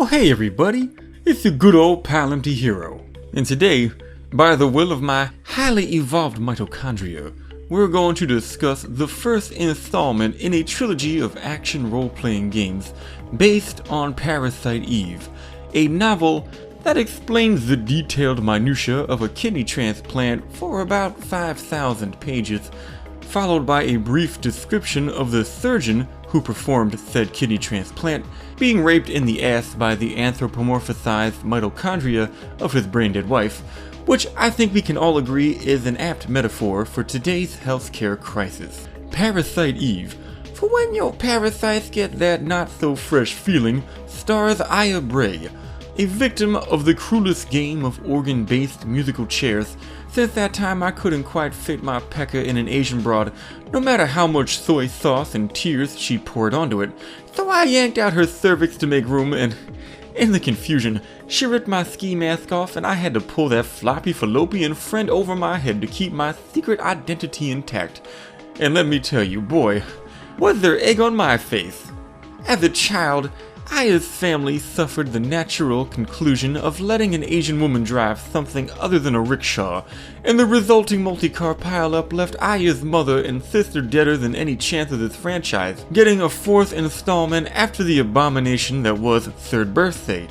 Well, hey everybody, it's your good old pal EmptyHero, and today, by the will of my highly evolved mitochondria, we're going to discuss the first installment in a trilogy of action role-playing games based on Parasite Eve, a novel that explains the detailed minutiae of a kidney transplant for about 5,000 pages, followed by a brief description of the surgeon who performed said kidney transplant being raped in the ass by the anthropomorphized mitochondria of his brain-dead wife, which I think we can all agree is an apt metaphor for today's healthcare crisis. Parasite Eve, for when your parasites get that not-so-fresh feeling, stars Aya Bray, a victim of the cruelest game of organ-based musical chairs. Since that time I couldn't quite fit my pecker in an Asian broad, no matter how much soy sauce and tears she poured onto it, so I yanked out her cervix to make room and, in the confusion, she ripped my ski mask off and I had to pull that floppy fallopian friend over my head to keep my secret identity intact. And let me tell you, boy, was there egg on my face. As a child, Aya's family suffered the natural conclusion of letting an Asian woman drive something other than a rickshaw, and the resulting multi-car pileup left Aya's mother and sister deader than any chance of this franchise getting a fourth installment after the abomination that was Third Birthday.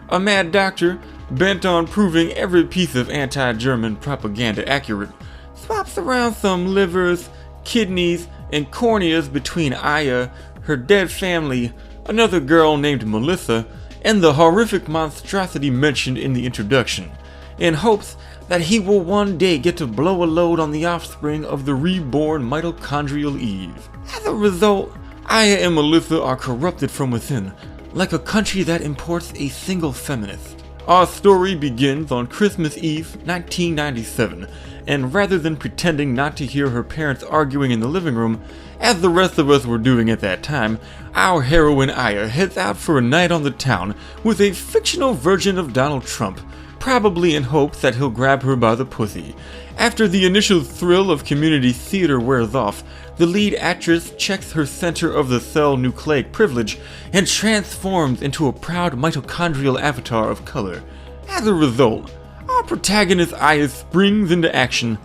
A mad doctor, bent on proving every piece of anti-German propaganda accurate, swaps around some livers, kidneys, and corneas between Aya, her dead family, another girl named Melissa, and the horrific monstrosity mentioned in the introduction, in hopes that he will one day get to blow a load on the offspring of the reborn mitochondrial Eve. As a result, Aya and Melissa are corrupted from within, like a country that imports a single feminist. Our story begins on Christmas Eve, 1997, and rather than pretending not to hear her parents arguing in the living room, as the rest of us were doing at that time, our heroine Aya heads out for a night on the town with a fictional version of Donald Trump, probably in hopes that he'll grab her by the pussy. After the initial thrill of community theater wears off, the lead actress checks her center of the cell nucleic privilege and transforms into a proud mitochondrial avatar of color. As a result, our protagonist Aya springs into action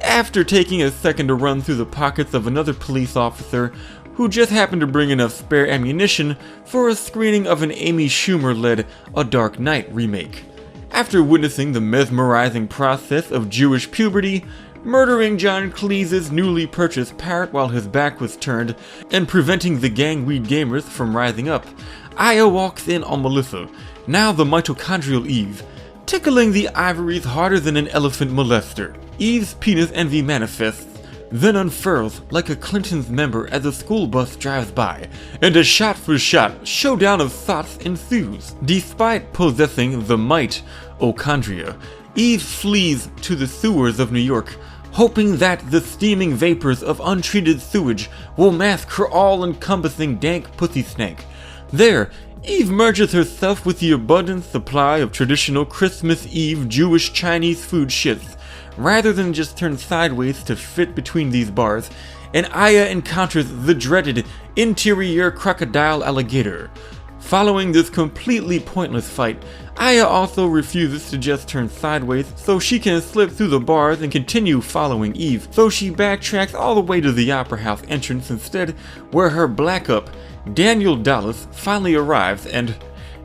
after taking a second to run through the pockets of another police officer who just happened to bring enough spare ammunition for a screening of an Amy Schumer-led A Dark Knight remake. After witnessing the mesmerizing process of Jewish puberty, murdering John Cleese's newly purchased parrot while his back was turned, and preventing the gangweed gamers from rising up, Aya walks in on Melissa, now the mitochondrial Eve, tickling the ivories harder than an elephant molester. Eve's penis envy manifests, then unfurls like a Clinton's member as a school bus drives by, and a shot-for-shot showdown of thoughts ensues. Despite possessing the mitochondria, Eve flees to the sewers of New York, hoping that the steaming vapors of untreated sewage will mask her all-encompassing dank pussy snake. There, Eve merges herself with the abundant supply of traditional Christmas Eve Jewish Chinese food shits, rather than just turn sideways to fit between these bars, and Aya encounters the dreaded interior crocodile alligator. Following this completely pointless fight, Aya also refuses to just turn sideways so she can slip through the bars and continue following Eve, so she backtracks all the way to the Opera House entrance instead, where her black-up, Daniel Dallas, finally arrives and,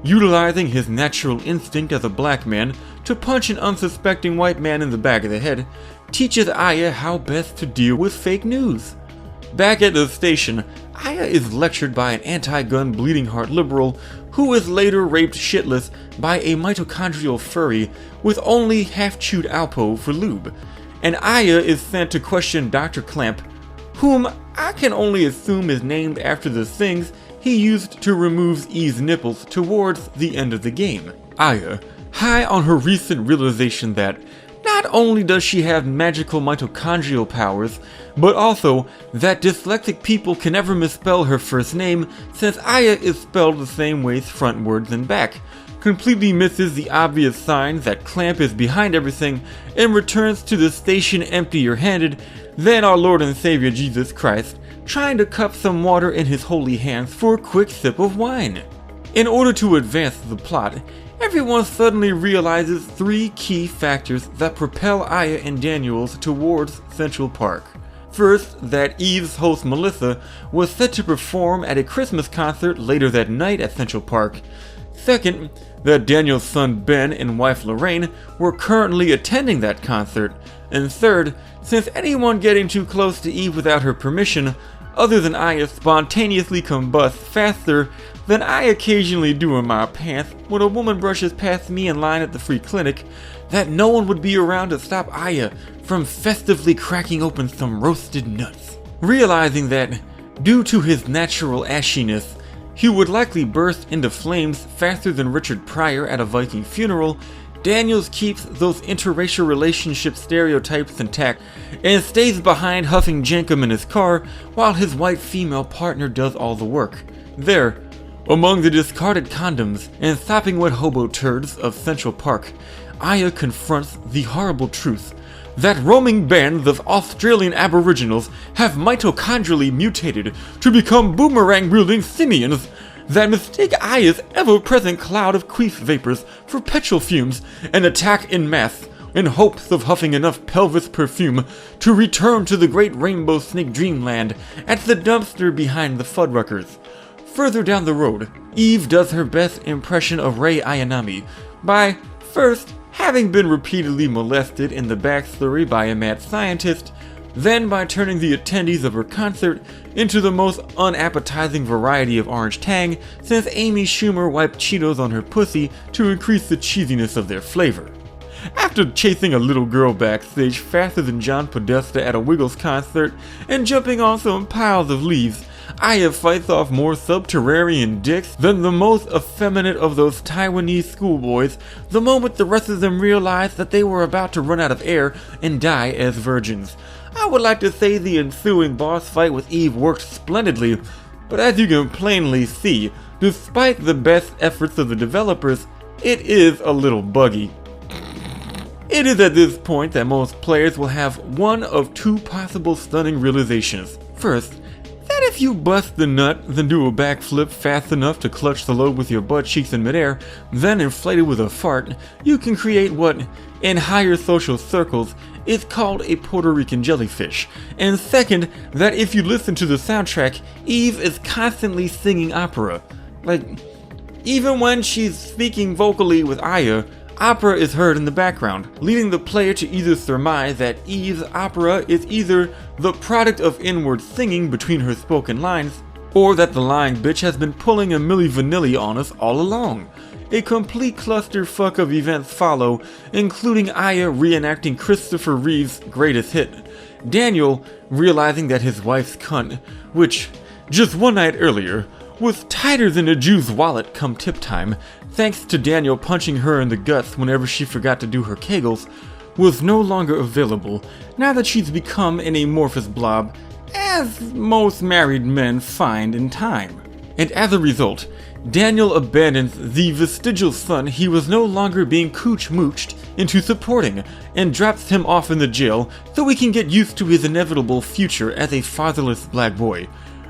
utilizing his natural instinct as a black man to punch an unsuspecting white man in the back of the head, teaches Aya how best to deal with fake news. Back at the station, Aya is lectured by an anti-gun bleeding heart liberal who is later raped shitless by a mitochondrial furry with only half-chewed Alpo for lube, and Aya is sent to question Dr. Clamp, whom I can only assume is named after the things he used to remove Eve's nipples towards the end of the game. Aya, high on her recent realization that not only does she have magical mitochondrial powers, but also that dyslexic people can never misspell her first name since Aya is spelled the same way frontwards and back, completely misses the obvious sign that Clamp is behind everything and returns to the station emptier-handed than our Lord and Savior Jesus Christ, trying to cup some water in his holy hands for a quick sip of wine. In order to advance the plot, everyone suddenly realizes three key factors that propel Aya and Daniels towards Central Park. First, that Eve's host Melissa was set to perform at a Christmas concert later that night at Central Park. Second, that Daniel's son Ben and wife Lorraine were currently attending that concert. And third, since anyone getting too close to Eve without her permission, other than Aya, spontaneously combusts faster than I occasionally do in my pants when a woman brushes past me in line at the free clinic, that no one would be around to stop Aya from festively cracking open some roasted nuts. Realizing that, due to his natural ashiness, he would likely burst into flames faster than Richard Pryor at a Viking funeral, Daniels keeps those interracial relationship stereotypes intact and stays behind huffing jankum in his car while his white female partner does all the work. There, among the discarded condoms and sopping wet hobo turds of Central Park, Aya confronts the horrible truth that roaming bands of Australian Aboriginals have mitochondrially mutated to become boomerang-wielding simians that mistake Aya's ever-present cloud of queef vapors for petrol fumes and attack en masse in hopes of huffing enough pelvis perfume to return to the great rainbow snake dreamland at the dumpster behind the Fuddruckers. Further down the road, Eve does her best impression of Rei Ayanami by, first, having been repeatedly molested in the backstory by a mad scientist, then by turning the attendees of her concert into the most unappetizing variety of orange tang since Amy Schumer wiped Cheetos on her pussy to increase the cheesiness of their flavor. After chasing a little girl backstage faster than John Podesta at a Wiggles concert and jumping on some piles of leaves, Aya fights off more subterranean dicks than the most effeminate of those Taiwanese schoolboys the moment the rest of them realized that they were about to run out of air and die as virgins. I would like to say the ensuing boss fight with Eve worked splendidly, but as you can plainly see, despite the best efforts of the developers, it is a little buggy. It is at this point that most players will have one of two possible stunning realizations. First, that if you bust the nut, then do a backflip fast enough to clutch the load with your butt cheeks in midair, then inflate it with a fart, you can create what, in higher social circles, is called a Puerto Rican jellyfish. And second, that if you listen to the soundtrack, Eve is constantly singing opera. Like, even when she's speaking vocally with Aya, opera is heard in the background, leading the player to either surmise that Eve's opera is either the product of inward singing between her spoken lines, or that the lying bitch has been pulling a Milli Vanilli on us all along. A complete clusterfuck of events follow, including Aya reenacting Christopher Reeve's greatest hit, Daniel realizing that his wife's cunt, which, just one night earlier, was tighter than a Jew's wallet come tip time, thanks to Daniel punching her in the guts whenever she forgot to do her kegels, was no longer available now that she's become an amorphous blob, as most married men find in time. And as a result, Daniel abandons the vestigial son he was no longer being cooch-mooched into supporting, and drops him off in the jail so he can get used to his inevitable future as a fatherless black boy.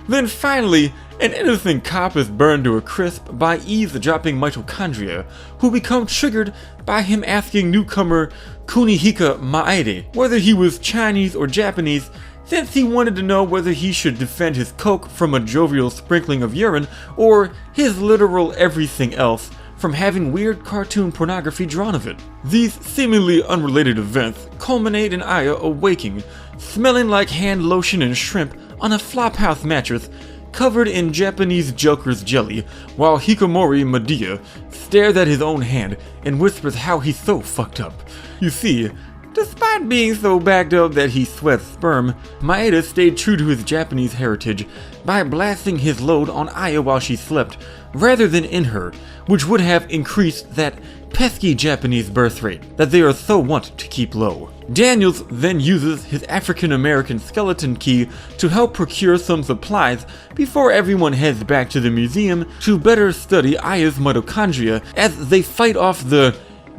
Then finally, an innocent cop is burned to a crisp by eavesdropping mitochondria, who become triggered by him asking newcomer Kunihiko Maeda whether he was Chinese or Japanese, since he wanted to know whether he should defend his coke from a jovial sprinkling of urine, or his literal everything else from having weird cartoon pornography drawn of it. These seemingly unrelated events culminate in Aya awaking, smelling like hand lotion and shrimp on a flophouse mattress covered in Japanese Joker's jelly, while Hikomori Medea stares at his own hand and whispers how he's so fucked up. You see, despite being so backed up that he sweats sperm, Maeda stayed true to his Japanese heritage by blasting his load on Aya while she slept, rather than in her, which would have increased that pesky Japanese birth rate that they are so wont to keep low. Daniels then uses his African-American skeleton key to help procure some supplies before everyone heads back to the museum to better study Aya's mitochondria as they fight off the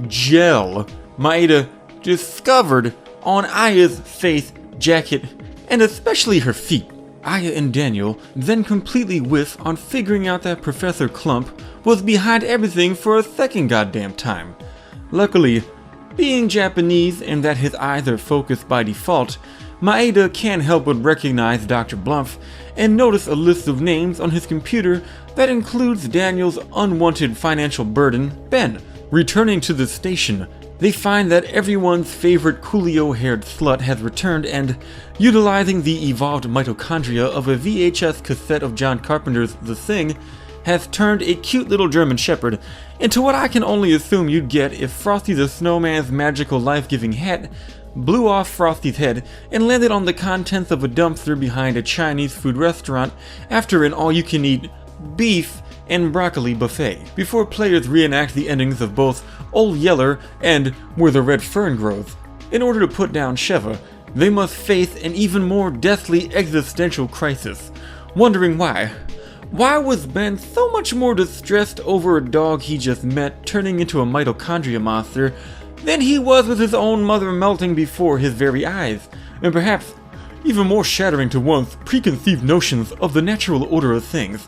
gel Maeda discovered on Aya's face, jacket, and especially her feet. Aya and Daniel then completely whiff on figuring out that Professor Clump was behind everything for a second goddamn time. Luckily, being Japanese and that his eyes are focused by default, Maeda can't help but recognize Dr. Blumph and notice a list of names on his computer that includes Daniel's unwanted financial burden, Ben. Returning to the station, they find that everyone's favorite Coolio-haired slut has returned and, utilizing the evolved mitochondria of a VHS cassette of John Carpenter's The Thing, has turned a cute little German Shepherd into what I can only assume you'd get if Frosty the Snowman's magical life-giving hat blew off Frosty's head and landed on the contents of a dumpster behind a Chinese food restaurant after an all-you-can-eat beef and broccoli buffet, before players reenact the endings of both Old Yeller and Where the Red Fern Grows. In order to put down Sheva, they must face an even more deathly existential crisis, wondering why. Why was Ben so much more distressed over a dog he just met turning into a mitochondria monster than he was with his own mother melting before his very eyes, and perhaps even more shattering to one's preconceived notions of the natural order of things?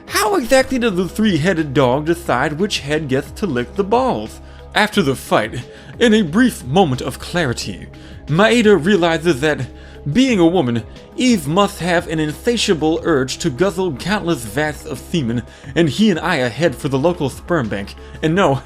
How exactly does the three-headed dog decide which head gets to lick the balls? After the fight, in a brief moment of clarity, Maeda realizes that, being a woman, Eve must have an insatiable urge to guzzle countless vats of semen, and he and Aya head for the local sperm bank. And no,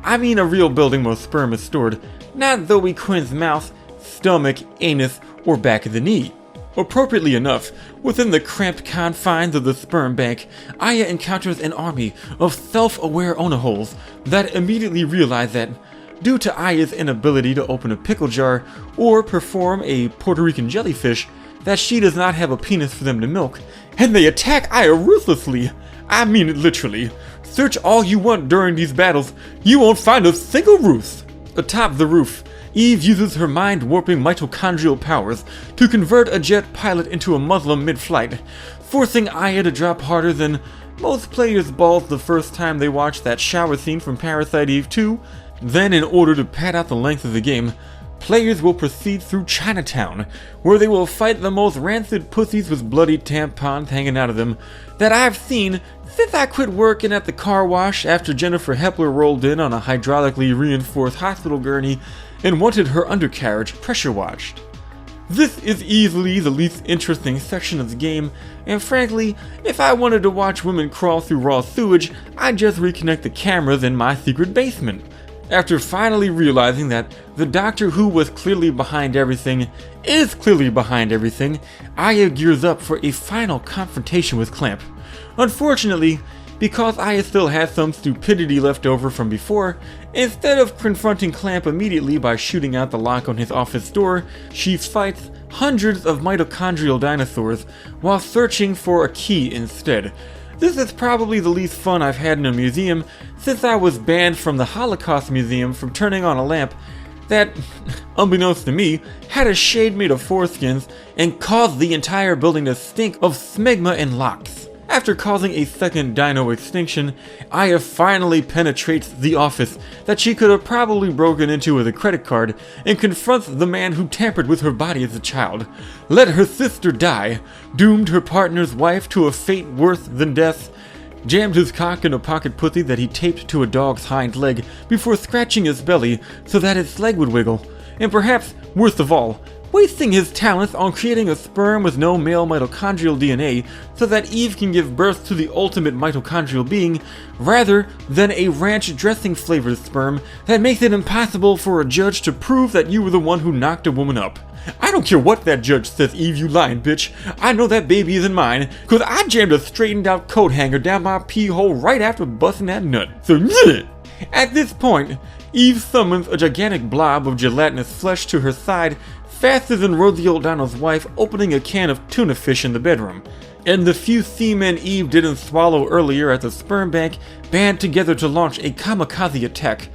I mean a real building where sperm is stored, not Zoe Quinn's mouth, stomach, anus, or back of the knee. Appropriately enough, within the cramped confines of the sperm bank, Aya encounters an army of self-aware onaholes that immediately realize that, due to Aya's inability to open a pickle jar or perform a Puerto Rican jellyfish, that she does not have a penis for them to milk, and they attack Aya ruthlessly. I mean it literally. Search all you want during these battles, you won't find a single Ruth. Atop the roof, Eve uses her mind-warping mitochondrial powers to convert a jet pilot into a Muslim mid-flight, forcing Aya to drop harder than most players' balls the first time they watch that shower scene from Parasite Eve 2. Then, in order to pad out the length of the game, players will proceed through Chinatown, where they will fight the most rancid pussies with bloody tampons hanging out of them that I've seen since I quit working at the car wash after Jennifer Hepler rolled in on a hydraulically reinforced hospital gurney and wanted her undercarriage pressure washed. This is easily the least interesting section of the game, and frankly, if I wanted to watch women crawl through raw sewage, I'd just reconnect the cameras in my secret basement. After finally realizing that the Doctor who was clearly behind everything is clearly behind everything, Aya gears up for a final confrontation with Clamp. Unfortunately, because Aya still has some stupidity left over from before, instead of confronting Clamp immediately by shooting out the lock on his office door, she fights hundreds of mitochondrial dinosaurs while searching for a key instead. This is probably the least fun I've had in a museum since I was banned from the Holocaust Museum from turning on a lamp that, unbeknownst to me, had a shade made of foreskins and caused the entire building to stink of smegma and locks. After causing a second dino extinction, Aya finally penetrates the office that she could have probably broken into with a credit card and confronts the man who tampered with her body as a child, let her sister die, doomed her partner's wife to a fate worse than death, jammed his cock in a pocket pussy that he taped to a dog's hind leg before scratching his belly so that its leg would wiggle, and perhaps, worst of all, wasting his talents on creating a sperm with no male mitochondrial DNA so that Eve can give birth to the ultimate mitochondrial being, rather than a ranch dressing flavored sperm that makes it impossible for a judge to prove that you were the one who knocked a woman up. I don't care what that judge says, Eve, you lying bitch. I know that baby isn't mine, cause I jammed a straightened out coat hanger down my pee hole right after busting that nut. So yeah. At this point, Eve summons a gigantic blob of gelatinous flesh to her side faster than Rosie O'Donnell's wife opening a can of tuna fish in the bedroom, and the few seamen Eve didn't swallow earlier at the sperm bank band together to launch a kamikaze attack.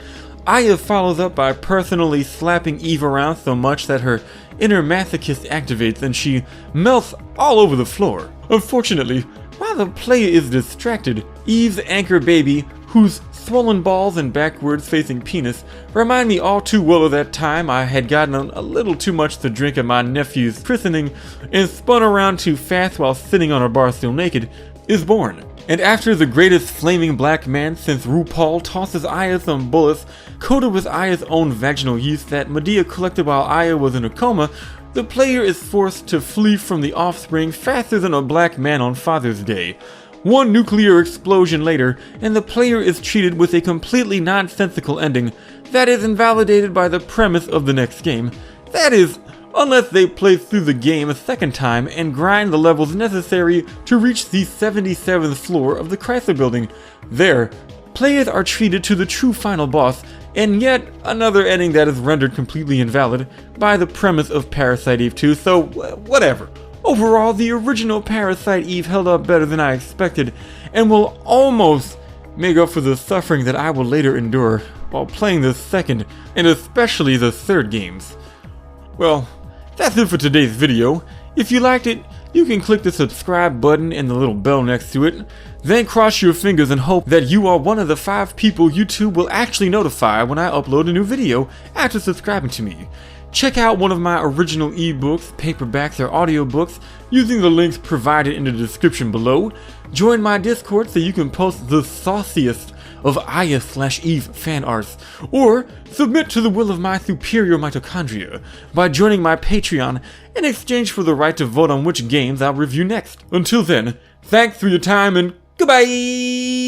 Aya follows up by personally slapping Eve around so much that her inner masochist activates and she melts all over the floor. Unfortunately, while the player is distracted, Eve's anchor baby, whose swollen balls and backwards facing penis remind me all too well of that time I had gotten a little too much to drink at my nephew's christening and spun around too fast while sitting on a bar still naked, is born. And after the greatest flaming black man since RuPaul tosses Aya some bullets coated with Aya's own vaginal yeast that Medea collected while Aya was in a coma, the player is forced to flee from the offspring faster than a black man on Father's Day. One nuclear explosion later, and the player is treated with a completely nonsensical ending that is invalidated by the premise of the next game. That is, unless they play through the game a second time and grind the levels necessary to reach the 77th floor of the Chrysler Building. There, players are treated to the true final boss, and yet another ending that is rendered completely invalid by the premise of Parasite Eve 2, so whatever. Overall, the original Parasite Eve held up better than I expected, and will almost make up for the suffering that I will later endure while playing the second, and especially the third games. Well, that's it for today's video. If you liked it, you can click the subscribe button and the little bell next to it. Then cross your fingers and hope that you are one of the 5 people YouTube will actually notify when I upload a new video after subscribing to me. Check out one of my original ebooks, paperbacks, or audiobooks using the links provided in the description below. Join my Discord so you can post the sauciest of Aya/Eve fan arts, or submit to the will of my superior mitochondria by joining my Patreon in exchange for the right to vote on which games I'll review next. Until then, thanks for your time and goodbye!